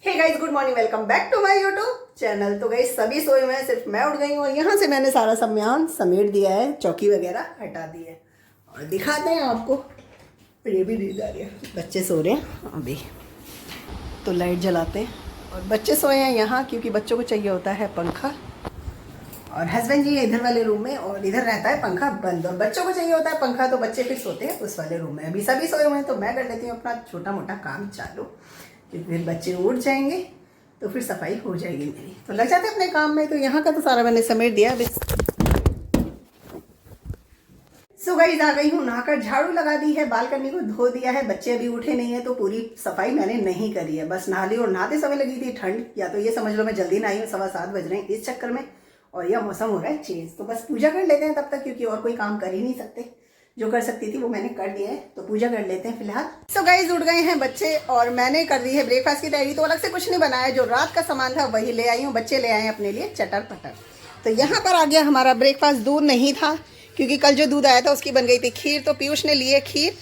Hey guys, good morning, welcome back to my YouTube channel. तो guys सभी सोए हुए हैं, सिर्फ मैं उठ गई हूँ और यहाँ से मैंने सारा सामान समेट दिया है, चौकी वगैरह हटा दी है और दिखाते हैं आपको। ये भी नींद आ रही है, बच्चे सो रहे हैं अभी, तो लाइट जलाते हैं और बच्चे सोए हैं यहाँ क्योंकि बच्चों को चाहिए होता है पंखा और हस्बैंड जी इधर वाले रूम में और इधर रहता है पंखा बंद और बच्चों को चाहिए होता है पंखा, तो बच्चे फिर सोते हैं उस वाले रूम में। अभी सभी सोए हुए हैं तो मैं कर लेती हूँ अपना छोटा मोटा काम चालू, क्योंकि फिर बच्चे उठ जाएंगे तो फिर सफाई हो जाएगी मेरी, तो लग जाते हैं अपने काम में। तो यहाँ का तो सारा मैंने समेट दिया अभी। सो गाइस आ गई हूँ, नहाकर झाड़ू लगा दी है, बालकनी को धो दिया है, बच्चे अभी उठे नहीं है तो पूरी सफाई मैंने नहीं करी है, बस नहा ली। और नहाते समय लगी थी ठंड, या तो ये समझ लो मैं जल्दी नहाई हूँ, 7:15 बज रहे हैं इस चक्कर में, और यह मौसम हो रहा है चेंज, तो बस पूजा कर लेते हैं तब तक, क्योंकि और कोई काम कर ही नहीं सकते। जो कर सकती थी वो मैंने कर दिया है, तो पूजा कर लेते हैं फिलहाल। सो गाइस उठ गए हैं बच्चे और मैंने कर दी है ब्रेकफास्ट की तैयारी। तो अलग से कुछ नहीं बनाया, जो रात का सामान था वही ले आई हूँ, बच्चे ले आए अपने लिए चटर पटर। तो यहाँ पर आ गया हमारा ब्रेकफास्ट। दूध नहीं था क्योंकि कल जो दूध आया था उसकी बन गई थी खीर, तो पीयूष ने लिए खीर,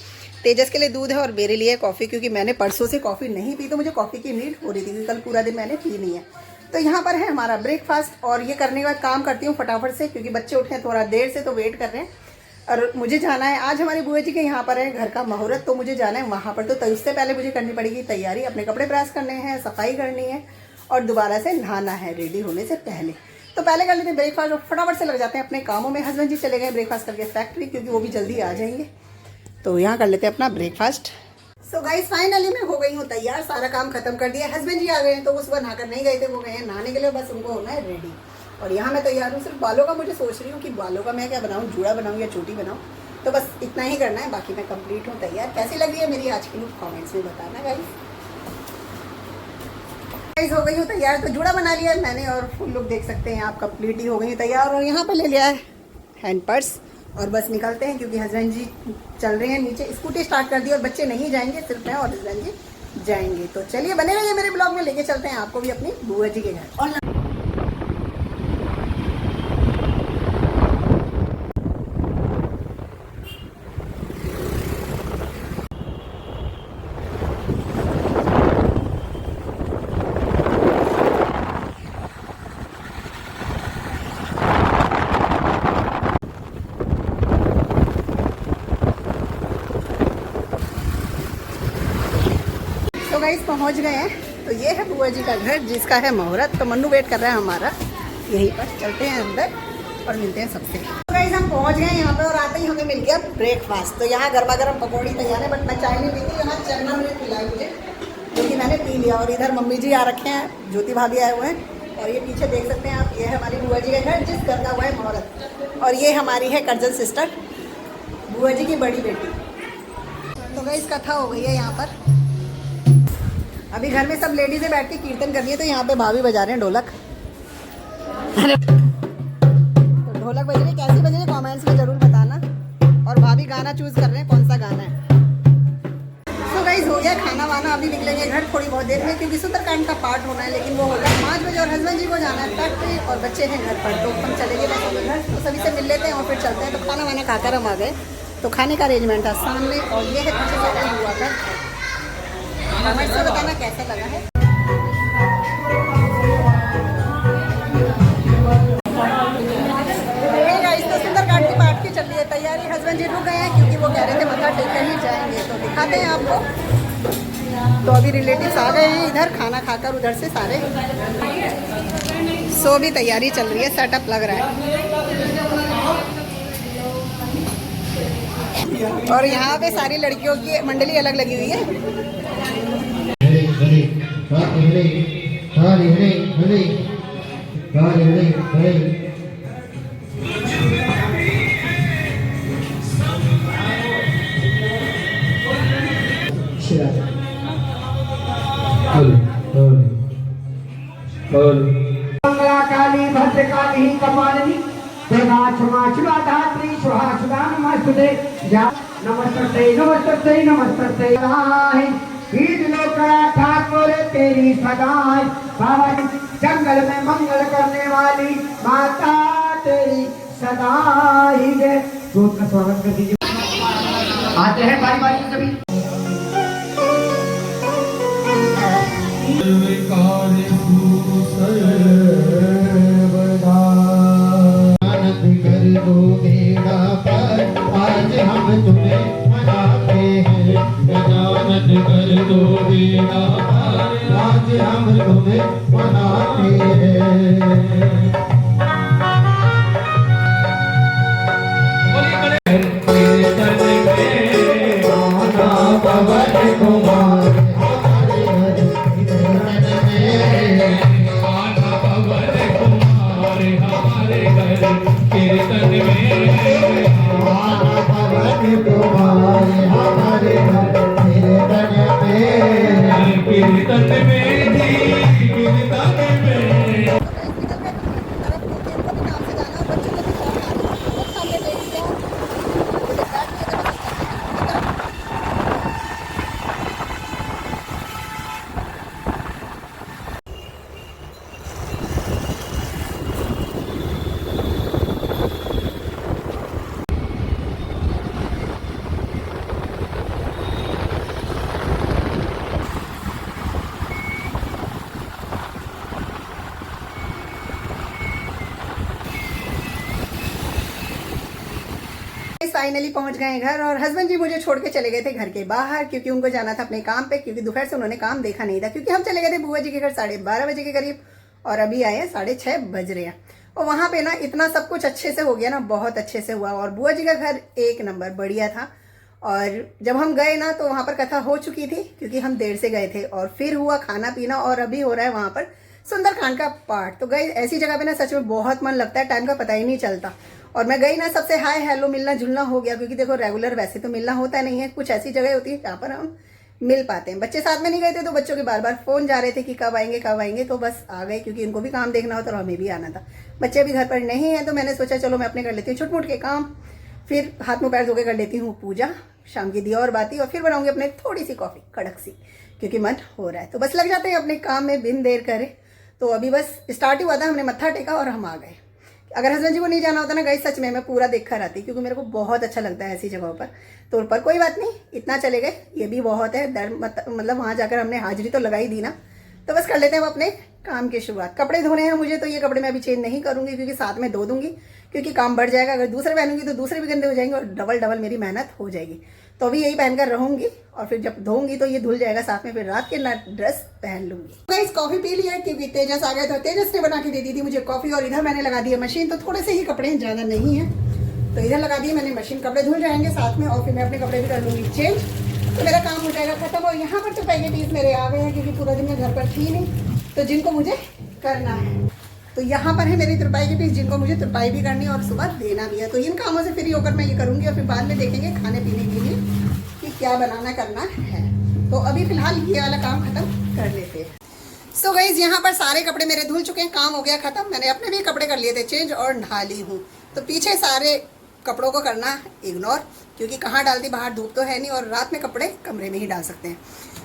तेजस के लिए दूध है और मेरे लिए कॉफ़ी, क्योंकि मैंने परसों से कॉफ़ी नहीं पी तो मुझे कॉफ़ी की नीड हो रही थी, क्योंकि कल पूरा दिन मैंने पी नहीं है। तो यहाँ पर है हमारा ब्रेकफास्ट और ये करने के बाद काम करती हूँ फटाफट से, क्योंकि बच्चे उठे हैं थोड़ा देर से तो वेट कर रहे हैं और मुझे जाना है। आज हमारी बुआ जी के यहाँ पर है घर का मुहूर्त, तो मुझे जाना है वहाँ पर। तो उससे पहले मुझे करनी पड़ेगी तैयारी, अपने कपड़े प्रेस करने हैं, सफाई करनी है और दोबारा से नहाना है रेडी होने से पहले। तो पहले कर लेते हैं ब्रेकफास्ट और फटाफट से लग जाते हैं अपने कामों में। हस्बैंड जी चले गए ब्रेकफास्ट करके फैक्ट्री, क्योंकि वो भी जल्दी आ जाएंगे। तो यहाँ कर लेते हैं अपना ब्रेकफास्ट। सो गाइस फाइनली मैं हो गई हूँ तैयार, सारा काम खत्म कर दिया। हस्बैंड जी आ गए हैं, तो उस बार नहाकर नहीं गए थे, वो गए हैं नहाने के लिए, बस उनको होना है रेडी। और यहाँ मैं तैयार हूँ, सिर्फ बालों का मुझे सोच रही हूँ कि बालों का मैं क्या बनाऊँ, जूड़ा बनाऊँ या चोटी बनाऊँ, तो बस इतना ही करना है, बाकी मैं कंप्लीट हूँ तैयार। कैसी लग रही है मेरी आज की लुक कमेंट्स में बताना गाइस। हो गई हूँ तैयार, तो जूड़ा बना लिया है मैंने और फुल लुक देख सकते हैं आप, कंप्लीट ही हो गई तैयार। और यहाँ पर ले लिया है हैंड पर्स और बस निकलते हैं, क्योंकि हस्बैंड जी चल रहे हैं नीचे, स्कूटी स्टार्ट कर दी और बच्चे नहीं जाएंगे, सिर्फ मैं और हस्बैंड जी जाएंगे। तो चलिए बने रहिए मेरे ब्लॉग में, लेके चलते हैं आपको भी अपनी बुआ जी के घर। और तो गाइस पहुंच गए हैं, तो ये है बुआ जी का घर जिसका है मुहूर्त। तो मन्नू वेट कर रहा है हमारा यहीं पर, चलते हैं अंदर और मिलते हैं सबसे। तो गाइस हम पहुंच गए यहाँ पे और आते ही हमें मिल गया ब्रेकफास्ट। तो यहाँ गर्मा गर्म पकौड़ी तैयार है, बट मैं चाय नहीं पीती, यहाँ चना मिल्क पिलाया मुझे, क्योंकि मैंने पी लिया। और इधर मम्मी जी आ रखे हैं, ज्योति भाभी आए हुए हैं, और ये पीछे देख सकते हैं आप, ये है हमारी बुआ जी का घर जिस घर का हुआ है मुहूर्त। और ये हमारी है कजन सिस्टर, बुआ जी की बड़ी बेटी। तो गाइस कथा हो गई है यहाँ पर, अभी घर में सब लेडीजें बैठ के कीर्तन कर रही है, तो यहाँ पे भाभी बजा रहे हैं ढोलक। तो ढोलक बज रही है, कैसी बज रही है कमेंट्स में जरूर बताना। और भाभी गाना चूज कर रहे हैं, कौन सा गाना है। तो गाइस हो गया खाना वाना, अभी निकलेंगे घर थोड़ी बहुत देर में, क्योंकि सुंदरकांड का पार्ट होना है, लेकिन वो होगा 5 बजे और हस्बैंड जी को जाना है फैक्ट्री और बच्चे हैं घर पर, तो हम चलेंगे बस घर। तो सभी से मिल लेते हैं और फिर चलते हैं। तो खाना वाना खाकर हम आ गए, तो खाने का अरेंजमेंट था सामने, और ये है पीछे से हुआ था। कमेंट्स में बताना कैसा लगा है। तो सुंदरकांड की पार्ट की चल रही है तैयारी, हस्बैंड जी रुक गए हैं क्योंकि वो कह रहे थे मत्था टेक कर ही जाएंगे, तो दिखाते हैं आपको। तो अभी रिलेटिव्स आ गए हैं इधर, खाना खाकर उधर से सारे। सो भी तैयारी चल रही है, सेटअप लग रहा है। और यहाँ पे सारी लड़कियों की मंडली अलग लगी हुई है। हरे हरे हरे हरे हरे हरे हरे हरे मंगला काली भद्रकाली कपालिनी देवा क्षमा शिवा धात्री स्वाहा सुधा नमस्ते नमस्ते नमस्ते नमस्ते ईद लोकड़ा ठाकुर तेरी सदाई बाबा जंगल में मंगल करने वाली माता तेरी सदाई जय। दूध का स्वागत कर दीजिए। आते हैं बारी बारी सभी। सर्वकार सर्वदा आनंद कर दो बेड़ा पार आज हम तुम्हें मनाते हैं गजानन कर दो बेड़ा पार आज हम तुम्हें मनाते हैं कीर्तन में आना पवन कुमार हमारे घर कीर्तन में आना पवन कुमार हमारे घर कीर्तन में आना पवन कुमार हमारे घर कीर्तन में कीर्तन में जी कीर्तन में फाइनली पहुंच गए घर और हस्बैंड जी मुझे छोड़ के चले गए थे घर के बाहर क्योंकि उनको जाना था अपने काम पे, क्योंकि दोपहर से उन्होंने काम देखा नहीं था, क्योंकि हम चले गए थे बुआ जी के घर 12:30 बजे के करीब और अभी आए हैं 6:30 बज रहे हैं। और वहां पे ना इतना सब कुछ अच्छे से हो गया ना, बहुत अच्छे से हुआ और बुआ जी का घर एक नंबर बढ़िया था। और जब हम गए ना तो वहां पर कथा हो चुकी थी क्योंकि हम देर से गए थे और फिर हुआ खाना पीना और अभी हो रहा है वहां पर सुंदरकांड का पाठ। तो गई ऐसी जगह पे ना सच में बहुत मन लगता है, टाइम का पता ही नहीं चलता। और मैं गई ना, सबसे हाय हेलो मिलना जुलना हो गया, क्योंकि देखो रेगुलर वैसे तो मिलना होता नहीं है, कुछ ऐसी जगह होती है जहाँ पर हम मिल पाते हैं। बच्चे साथ में नहीं गए थे तो बच्चों के बार बार फोन जा रहे थे कि कब आएंगे, तो बस आ गए क्योंकि इनको भी काम देखना होता और हमें भी आना था। बच्चे भी घर पर नहीं है तो मैंने सोचा चलो मैं अपने कर लेती हूँ छुट मुट के काम, फिर हाथ मुँह पैर धो के कर लेती हूँ पूजा, शाम की दिया और बाती, और फिर बनाऊंगी अपने थोड़ी सी कॉफी कड़क सी, क्योंकि मन हो रहा है। तो बस लग जाते हैं अपने काम में बिन देर करे। तो अभी बस स्टार्ट ही हुआ था, हमने मत्था टेका और हम आ गए। अगर हस्बैंड जी को नहीं जाना होता ना गाइस, सच में मैं पूरा देख कर आती, क्योंकि मेरे को बहुत अच्छा लगता है ऐसी जगहों पर। तो पर कोई बात नहीं, इतना चले गए ये भी बहुत है। मतलब वहाँ जाकर हमने हाजिरी तो लगाई दी ना, तो बस कर लेते हैं हम अपने काम की शुरुआत। कपड़े धोने हैं मुझे, तो ये कपड़े मैं अभी चेंज नहीं करूंगी क्योंकि साथ में धो दूंगी, क्योंकि काम बढ़ जाएगा। अगर दूसरे पहनूंगी तो दूसरे भी गंदे हो जाएंगे और डबल मेरी मेहनत हो जाएगी। तो अभी यही पहनकर रहूंगी और फिर जब धोऊंगी तो ये धुल जाएगा साथ में, फिर रात के ड्रेस पहन लूंगी। गाइस कॉफी पी लिया क्योंकि तेजस आ गया था, तेजस ने बना के दे दी थी मुझे कॉफी। और इधर मैंने लगा दी है मशीन, तो थोड़े से ही कपड़े हैं, ज्यादा नहीं है, तो इधर लगा दी मैंने मशीन। कपड़े धुल जाएंगे साथ में और फिर मैं अपने कपड़े भी कर लूंगी चेंज, तो मेरा काम हो जाएगा खत्म। और यहाँ पर तो पहले पीस मेरे आ गए हैं क्योंकि पूरा दिन मैं घर पर थी नहीं, तो जिनको मुझे करना है, तो यहाँ पर है मेरी तुरपाई के पीस जिनको मुझे तुरपाई भी करनी है और सुबह देना भी है। तो इन कामों से फ्री होकर मैं ये करूंगी और फिर बाद में देखेंगे खाने पीने के लिए कि क्या बनाना करना है। तो अभी फिलहाल ये वाला काम खत्म कर लेते हैं। सो गाइस यहाँ पर सारे कपड़े मेरे धुल चुके हैं, काम हो गया खत्म। मैंने अपने भी कपड़े कर लिए थे चेंज और नहा ली हूँ। तो पीछे सारे कपड़ों को करना इग्नोर, क्योंकि कहाँ डालती, बाहर धूप तो है नहीं और रात में कपड़े कमरे में ही डाल सकते हैं।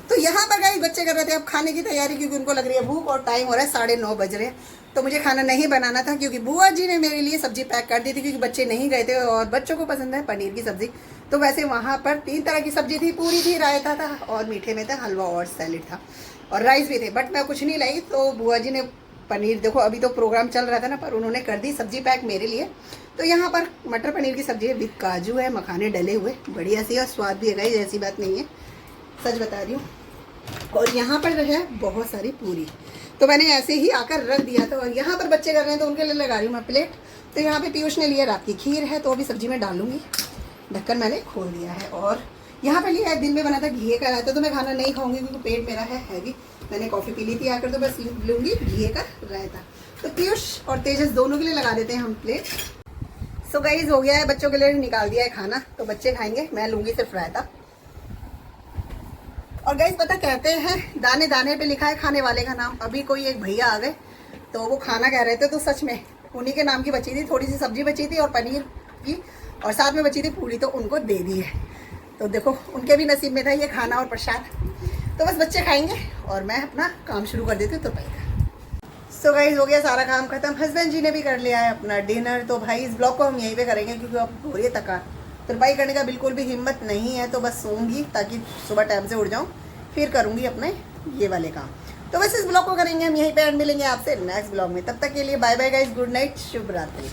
तो यहाँ पर गाइस बच्चे कर रहे थे अब खाने की तैयारी, क्योंकि उनको लग रही है भूख और टाइम हो रहा है 9:30 बज रहे हैं। तो मुझे खाना नहीं बनाना था क्योंकि बुआ जी ने मेरे लिए सब्जी पैक कर दी थी, क्योंकि बच्चे नहीं गए थे और बच्चों को पसंद है पनीर की सब्जी। तो वैसे वहाँ पर 3 तरह की सब्जी थी, पूरी थी, रायता था और मीठे में था हलवा और सैलेड था और राइस भी थे। बट मैं कुछ नहीं लाई, तो बुआ जी ने पनीर, देखो अभी तो प्रोग्राम चल रहा था ना, पर उन्होंने कर दी सब्जी पैक मेरे लिए। तो यहाँ पर मटर पनीर की सब्जी है विद काजू है, मखाने डले हुए, बढ़िया सी और स्वाद भी है गाइस, ऐसी बात नहीं है, सच बता रही हूँ। और यहाँ पर जो है बहुत सारी पूरी, तो मैंने ऐसे ही आकर रख दिया था। और यहाँ पर बच्चे कर रहे हैं तो उनके लिए लगा रही हूँ मैं प्लेट। तो यहाँ पे पीयूष ने लिया रात की खीर है, तो अभी सब्जी में डालूंगी, ढक्कन मैंने खोल दिया है। और यहाँ पर लिया है, दिन में बना था घी का रायता, तो मैं खाना नहीं खाऊंगी क्योंकि पेट मेरा है हैवी। मैंने कॉफ़ी पी ली थी आकर, तो बस लूँगी घी का रायता। तो पीयूष और तेजस दोनों के लिए लगा देते हैं हम प्लेट। सो गाइस हो गया है, बच्चों के लिए निकाल दिया है खाना, तो बच्चे खाएंगे, मैं लूँगी सिर्फ रायता। और गाइस पता कहते हैं दाने दाने पे लिखा है खाने वाले का नाम। अभी कोई एक भैया आ गए तो वो खाना कह रहे थे, तो सच में उन्हीं के नाम की बची थी, थोड़ी सी सब्जी बची थी और पनीर की, और साथ में बची थी पूरी, तो उनको दे दी है। तो देखो उनके भी नसीब में था ये खाना और प्रसाद। तो बस बच्चे खाएंगे और मैं अपना काम शुरू कर देती हूँ तुरपाई का। सो गाइस हो गया सारा काम खत्म, हस्बैंड जी ने भी कर लिया है अपना डिनर। तो भाई इस ब्लॉग को हम यहीं पे करेंगे क्योंकि अब हो रही है थकान, तुरपाई करने का बिल्कुल भी हिम्मत नहीं है। तो बस सोऊंगी ताकि सुबह टाइम से उठ जाऊँ, फिर करूँगी अपने ये वाले काम। तो बस इस ब्लॉग को करेंगे हम यहीं पे एंड, मिलेंगे आपसे नेक्स्ट ब्लॉग में। तब तक के लिए bye bye guys, good night, शुभ रात्रि।